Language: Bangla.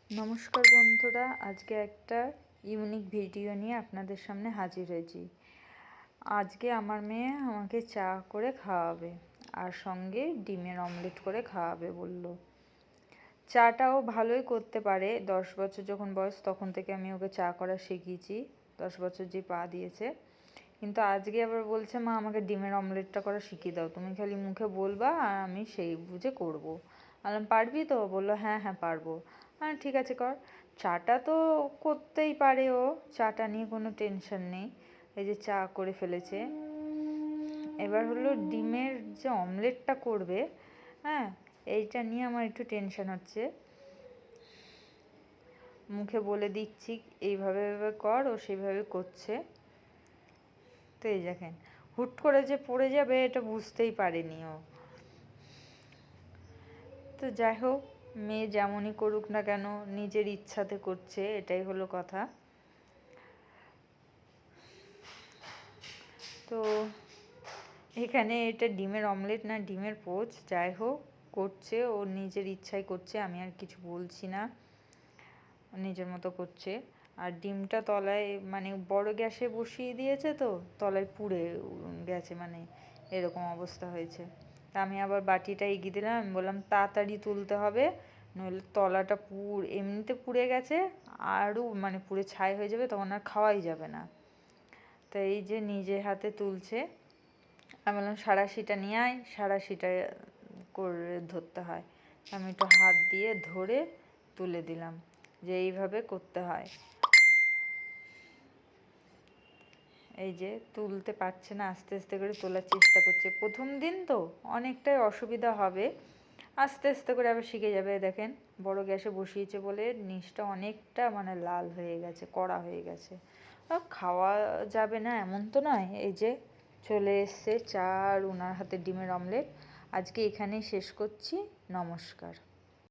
নমস্কার বন্ধুরা, আজকে একটা ইউনিক ভিডিও নিয়ে আপনাদের সামনে হাজির হয়েছি। আজকে আমার মেয়ে আমাকে চা করে খাওয়াবে আর সঙ্গে ডিমের অমলেট করে খাওয়াবে বলল। চাটাও ভালোই করতে পারে, 10 বছর যখন বয়স তখন থেকে আমি ওকে চা করা শিখিয়েছি, 10 বছর যে পা দিয়েছে। কিন্তু আজকে আবার বলছে, মা আমাকে ডিমের অমলেটটা করা শিখিয়ে দাও, তুমি খালি মুখে বলবা আর আমি সেই বুঝে করবো। বললাম পারবি তো? বললো হ্যাঁ হ্যাঁ পারবো। হ্যাঁ ঠিক আছে কর। চাটা তো করতেই পারে ও, চাটা নিয়ে কোনো টেনশন নেই। এই যে চা করে ফেলেছে। এবার হলো ডিমের যে অমলেটটা করবে, হ্যাঁ এইটা নিয়ে আমার একটু টেনশন হচ্ছে। মুখে বলে দিচ্ছি এইভাবে এভাবে কর, ও সেইভাবে করছে। তো এই দেখেন, হুট করে যে পড়ে যাবে এটা বুঝতেই পারেনি ও। তো যাই হোক, মেয়ে যেমনই করুক না কেন নিজের ইচ্ছাতে করছে, এটাই হলো কথা। তো এখানে এটা ডিমের অমলেট না ডিমের পোচ, যাই হোক করছে, ও নিজের ইচ্ছায় করছে, আমি আর কিছু বলছি না, নিজের মতো করছে। আর ডিমটা তলায় মানে বড় গ্যাসে বসিয়ে দিয়েছে, তো তলায় পুড়ে গেছে, মানে এরকম অবস্থা হয়েছে। তা আমি আবার বাটিটা এগিয়ে দিলাম, আমি বললাম তাড়াতাড়ি তুলতে হবে, নইলে তলাটা এমনিতে পুড়ে গেছে, আরও মানে পুড়ে ছাই হয়ে যাবে, তখন আর খাওয়াই যাবে না। তো এই যে নিজে হাতে তুলছে। আমি বললাম সাঁড়াশিটা নিয়ে আয়, সাঁড়াশিটা করে ধরতে হয়। আমি একটু হাত দিয়ে ধরে তুলে দিলাম যে এইভাবে করতে হয়। এই যে তুলতে পারছে না, আস্তে আস্তে করে তোলার চেষ্টা করছে, প্রথম দিন তো অনেকটাই অসুবিধা হবে, আস্তে আস্তে করে আবার শিখে যাবে। দেখেন বড় গ্যাসে বসিয়েছে বলে নিচটা অনেকটা মানে লাল হয়ে গেছে, কড়া হয়ে গেছে। খাওয়া যাবে না এমন তো নয়। এই যে চলে এসছে চা আর ওনার হাতে ডিমের অমলেট। আজকে এখানেই শেষ করছি। নমস্কার।